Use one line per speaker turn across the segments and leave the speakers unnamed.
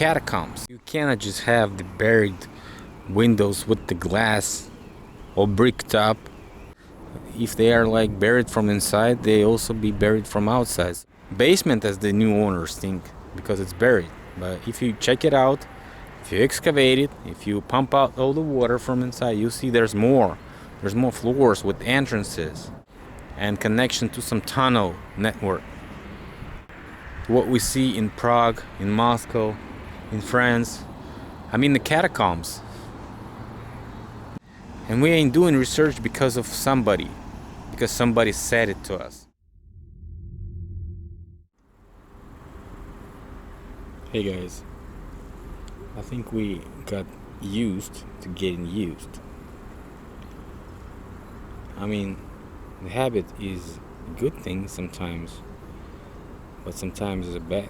catacombs. You cannot just have the buried windows with the glass or brick top. If they are like buried from inside, they also be buried from outside. Basement, as the new owners think, because it's buried. But if you check it out, if you excavate it, if you pump out all the water from inside, you see there's more. There's more floors with entrances and connection to some tunnel network. What we see in Prague, in Moscow, in France, I mean the catacombs. And we ain't doing research because of somebody, because somebody said it to us. Hey guys, I think we got used to getting used. I mean, the habit is a good thing sometimes, but sometimes it's a bad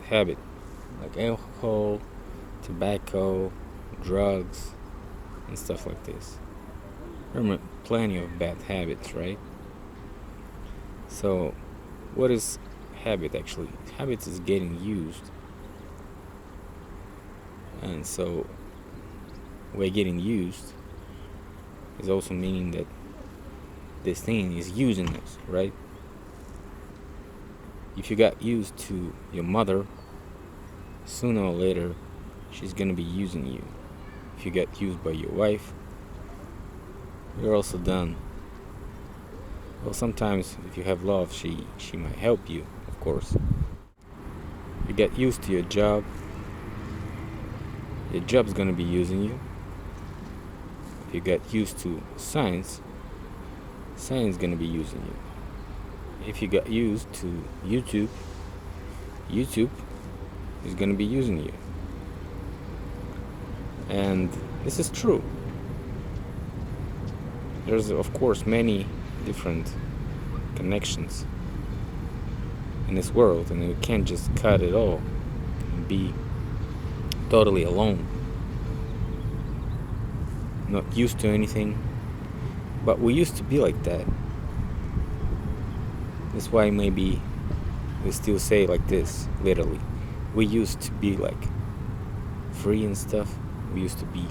habit, like alcohol, tobacco, drugs, and stuff like this. There are plenty of bad habits, right? So, what is habit actually? Habit is getting used, and so we're getting used is also meaning that this thing is using us, right? If you got used to your mother, sooner or later she's gonna be using you. If you get used by your wife, you're also done. Well, sometimes if you have love, she might help you, of course. You get used to your job's gonna be using you. If you get used to science is gonna be using you. If you get used to YouTube is gonna be using you. And this is true. There's of course many different connections in this world, and you can't just cut it all and be totally alone, not used to anything. But we used to be like that. That's why maybe we still say like this, literally. We used to be like free and stuff. We used to be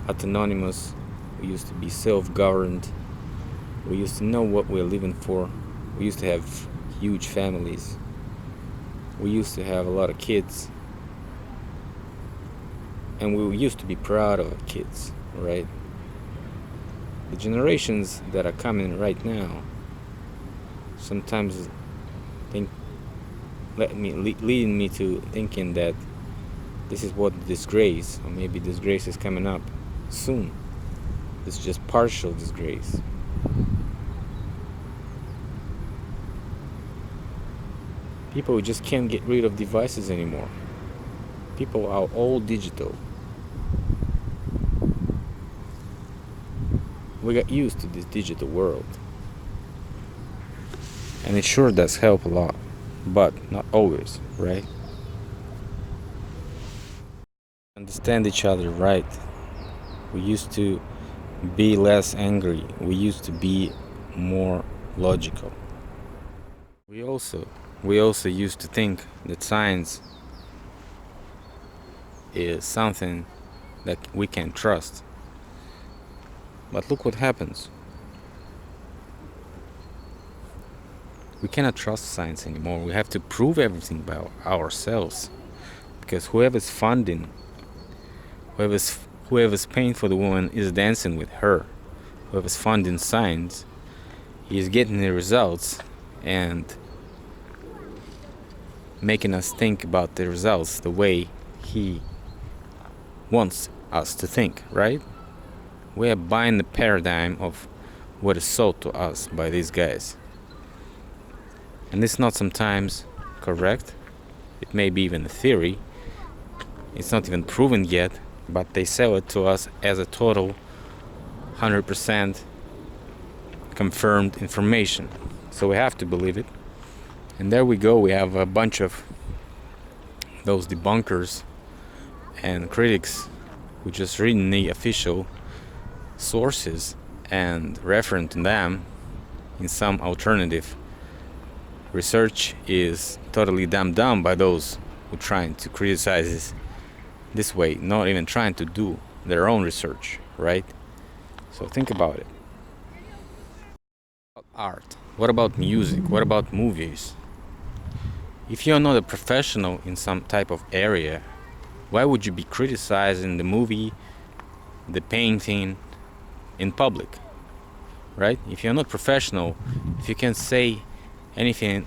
autonomous. We used to be self-governed. We used to know what we're living for. We used to have huge families. We used to have a lot of kids. And we used to be proud of our kids, right? The generations that are coming right now sometimes leading me to thinking that this is what disgrace, or maybe disgrace is coming up soon. It's just partial disgrace. People just can't get rid of devices anymore. People are all digital. We got used to this digital world. And it sure does help a lot, but not always, right? Understand each other, right? We used to be less angry. We used to be more logical. We also used to think that science is something that we can trust. But look what happens. We cannot trust science anymore. We have to prove everything by ourselves. Because whoever's paying for the woman is dancing with her. Whoever's funding science is getting the results and making us think about the results the way he wants us to think, right? We are buying the paradigm of what is sold to us by these guys. And it's not sometimes correct. It may be even a theory. It's not even proven yet, but they sell it to us as a total 100% confirmed information. So we have to believe it. And there we go. We have a bunch of those debunkers and critics who just reading the official sources and referring to them in some alternative research is totally dumbed down by those who trying to criticize this way, not even trying to do their own research, right? So think about it. Art. What about music? What about movies? If you're not a professional in some type of area, why would you be criticizing the movie, the painting in public? Right? If you're not professional, if you can't say anything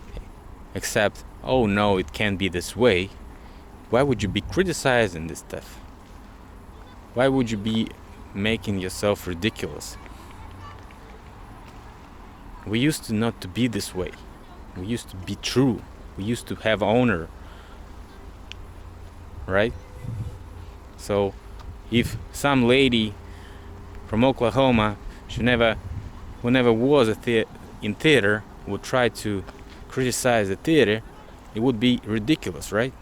except, oh no, it can't be this way, why would you be criticizing this stuff? Why would you be making yourself ridiculous? We used to not to be this way. We used to be true. We used to have honor. Right? So if some lady from Oklahoma who never was in theater would try to criticize the theater, it would be ridiculous, right?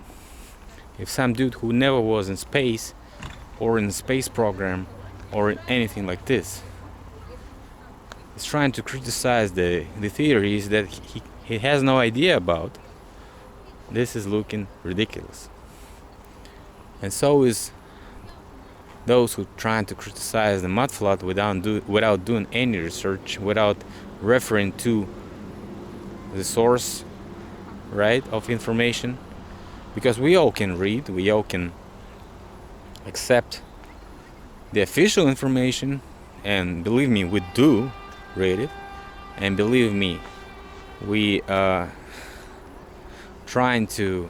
If some dude who never was in space or in a space program or in anything like this is trying to criticize the theories that he has no idea about, this is looking ridiculous. And so is those who trying to criticize the mud flood without doing any research, without referring to the source, right, of information. Because we all can read, we all can accept the official information, and believe me, we do read it, and believe me, we trying to,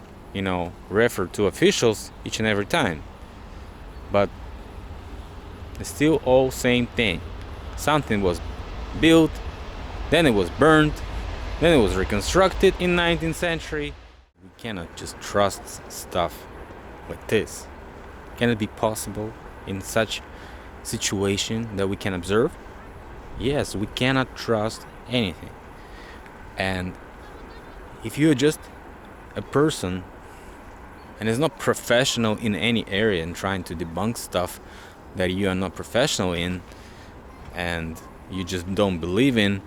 refer to officials each and every time. But it's still all same thing. Something was built, then it was burned, then it was reconstructed in 19th century. We cannot just trust stuff like this. Can it be possible in such situation that we can observe? Yes, we cannot trust anything. And if you're just a person and is not professional in any area and trying to debunk stuff that you are not professional in and you just don't believe in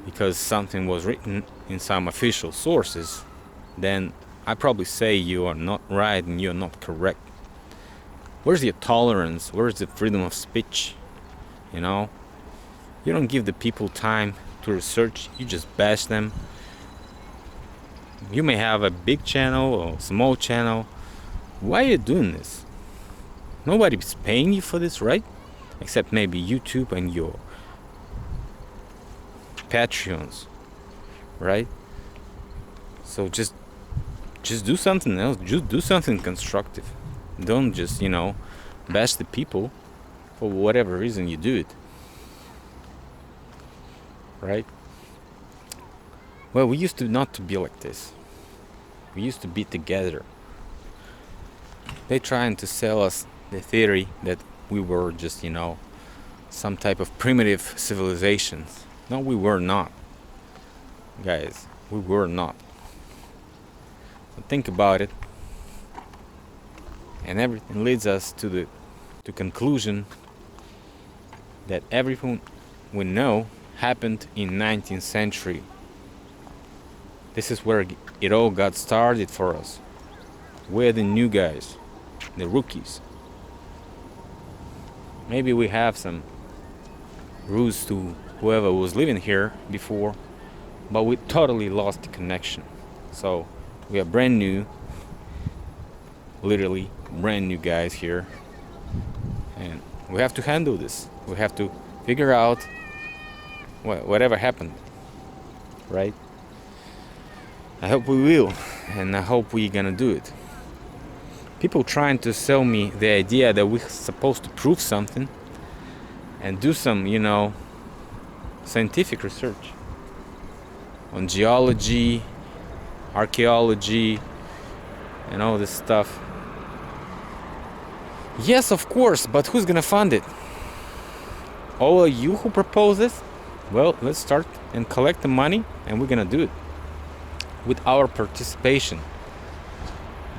because something was written in some official sources, then I probably say you are not right and you're not correct. Where's your tolerance? Where's the freedom of speech? You don't give the people time to research, you just bash them. You may have a big channel or small channel. Why are you doing this? Nobody's paying you for this, right? Except maybe YouTube and your Patreons, right? So just do something else. Just do something constructive. Don't just, bash the people for whatever reason you do it. Right? Well, we used to not to be like this. We used to be together. They trying to sell us the theory that we were just, some type of primitive civilizations. No, we were not. Guys, we were not. So think about it. And everything leads us to the conclusion that everything we know happened in 19th century. This is where it all got started for us. We're the new guys, the rookies. Maybe we have some roots to whoever was living here before, but we totally lost the connection. So we are brand new, literally brand new guys here, and we have to handle this. We have to figure out whatever happened, right? I hope we will, and I hope we're gonna do it. People trying to sell me the idea that we're supposed to prove something and do some, scientific research on geology, archaeology, and all this stuff. Yes, of course, but who's gonna fund it? All of you who propose this? Well, let's start and collect the money, and we're gonna do it with our participation.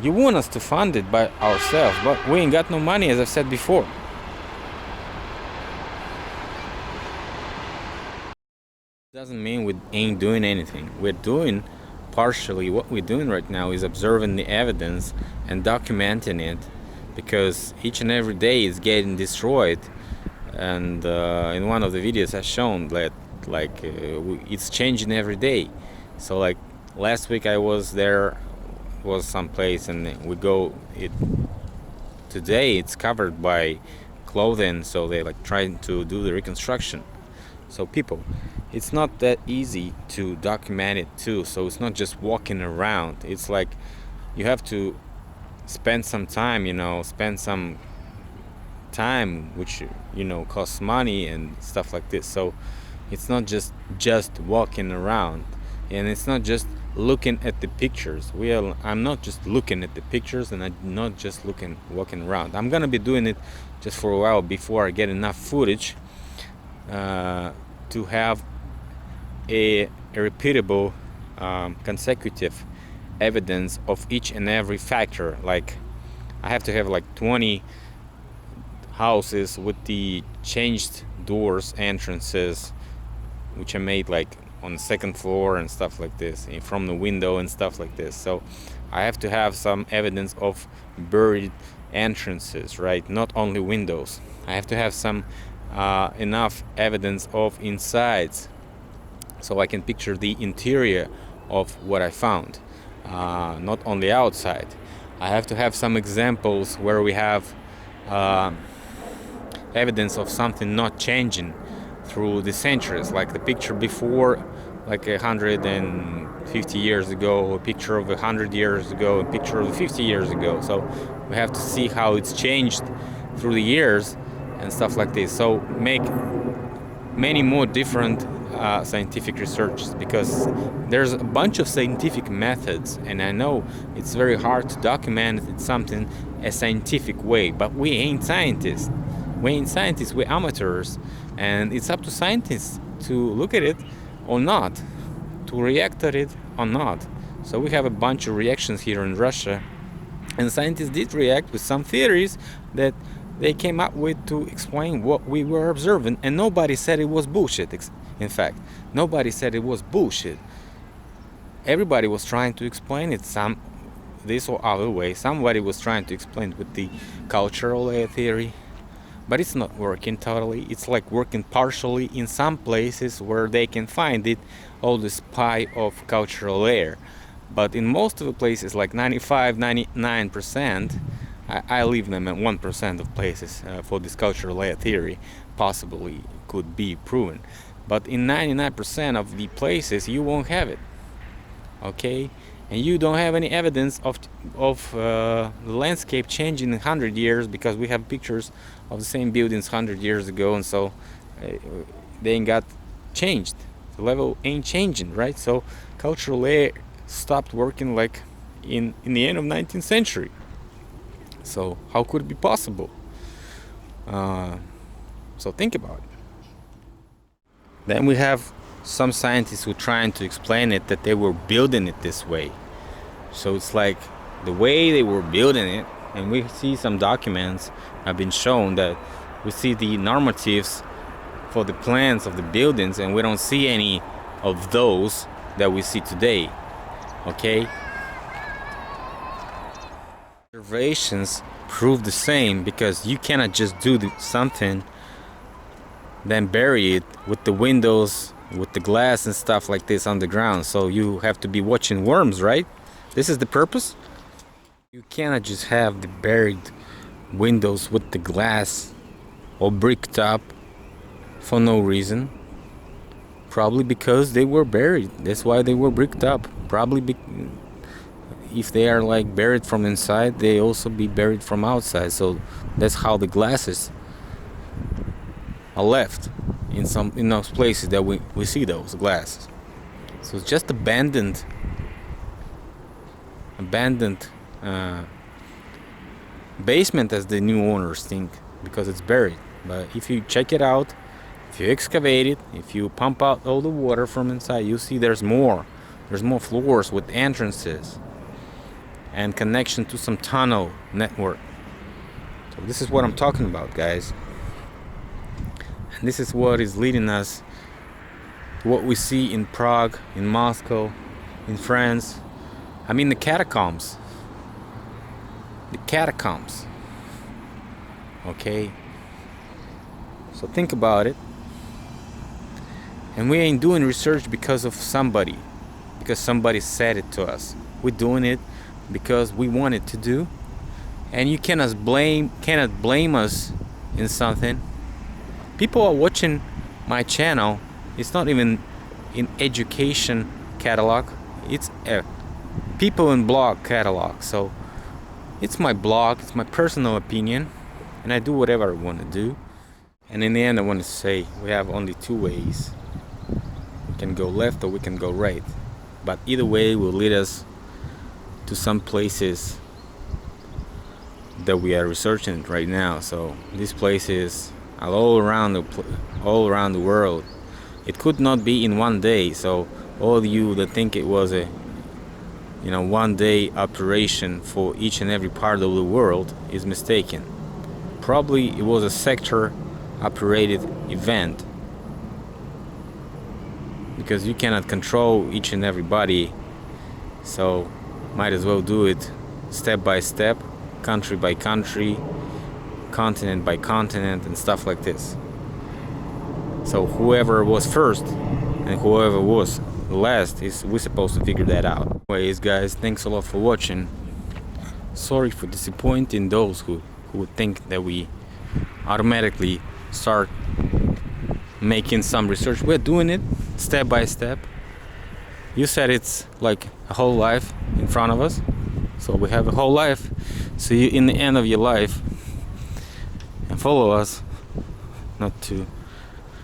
You want us to fund it by ourselves, but we ain't got no money, as I've said before. Doesn't mean we ain't doing anything. We're doing partially what we're doing right now is observing the evidence and documenting it, because each and every day is getting destroyed. And in one of the videos I shown that it's changing every day. So like last week I was there, was someplace, and today it's covered by clothing, so they like trying to do the reconstruction. So people, it's not that easy to document it too. So it's not just walking around, it's like you have to spend some time, which costs money and stuff like this. So it's not just walking around, and it's not just looking at the pictures. I'm not just looking at the pictures, and I'm not just walking around. I'm gonna be doing it just for a while before I get enough footage to have a repeatable consecutive evidence of each and every factor. Like I have to have like 20 houses with the changed doors, entrances, which are made like on the second floor and stuff like this, from the window and stuff like this. So I have to have some evidence of buried entrances, right? Not only windows. I have to have some enough evidence of insides, so I can picture the interior of what I found, not only outside. I have to have some examples where we have evidence of something not changing through the centuries, like the picture before, like 150 years ago, a picture of 100 years ago, a picture of 50 years ago. So we have to see how it's changed through the years and stuff like this. So make many more different scientific researches, because there's a bunch of scientific methods, and I know it's very hard to document something a scientific way, but we ain't scientists. We're amateurs, and it's up to scientists to look at it or not, to react at it or not. So we have a bunch of reactions here in Russia, and scientists did react with some theories that they came up with to explain what we were observing, and nobody said it was bullshit. In fact, nobody said it was bullshit. Everybody was trying to explain it this or other way. Somebody was trying to explain it with the cultural layer theory, but it's not working totally. It's like working partially in some places where they can find it, all this pie of cultural layer. But in most of the places, like 95, 99%, I leave them at 1% of places for this cultural layer theory possibly could be proven. But in 99% of the places, you won't have it, okay? And you don't have any evidence of the landscape changing in 100 years, because we have pictures of the same buildings 100 years ago, and so they ain't got changed. The level ain't changing, right? So cultural layer stopped working like in the end of 19th century. So how could it be possible? So think about it. Then we have some scientists who are trying to explain it, that they were building it this way. So it's like the way they were building it, and we see some documents have been shown that we see the normatives for the plans of the buildings, and we don't see any of those that we see today, okay? Observations prove the same, because you cannot just do something then bury it with the windows, with the glass and stuff like this on the ground. So you have to be watching worms, right? This is the purpose. You cannot just have the buried windows with the glass or bricked up for no reason. Probably because they were buried. That's why they were bricked up. Probably if they are like buried from inside, they also be buried from outside. So that's how the glasses are left in those places that we see those glasses. So it's just abandoned basement, as the new owners think, because it's buried. But if you check it out, if you excavate it, if you pump out all the water from inside, you see there's more floors with entrances and connection to some tunnel network. So this is what I'm talking about, guys. And this is what is leading us to what we see in Prague, in Moscow, in France. I mean the catacombs. The catacombs. Okay? So think about it. And we ain't doing research because of somebody. Because somebody said it to us. We're doing it because we wanted to do. And you cannot blame us in something. People are watching my channel. It's not even in education catalog. It's a people in blog catalog. So it's my blog. It's my personal opinion, and I do whatever I want to do. And in the end, I want to say we have only two ways. We can go left or we can go right. But either way will lead us to some places that we are researching right now. So these places are all around the world. It could not be in one day. So all of you that think it was a one day operation for each and every part of the world is mistaken. Probably it was a sector operated event, because you cannot control each and everybody. So might as well do it step by step, country by country, continent by continent, and stuff like this. So whoever was first and whoever was last we're supposed to figure that out. Anyways, guys, thanks a lot for watching. Sorry for disappointing those who would think that we automatically start making some research. We're doing it step by step. You said it's like a whole life in front of us, so we have a whole life. See you in the end of your life, and follow us not to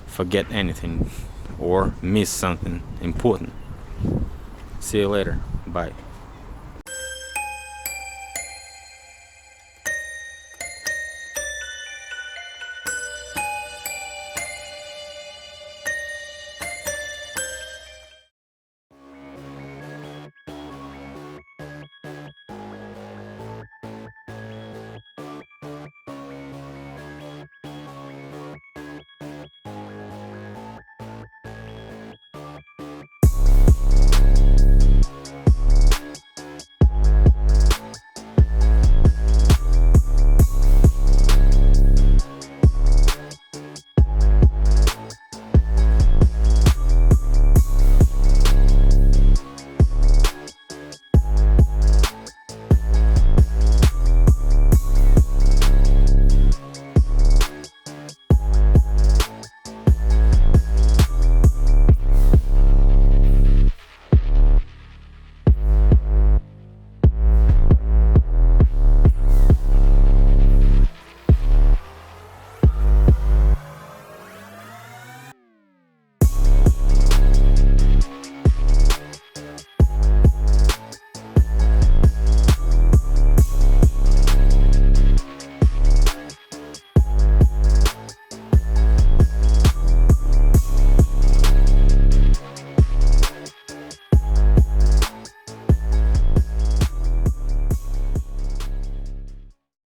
forget anything or miss something important. See you later. Bye.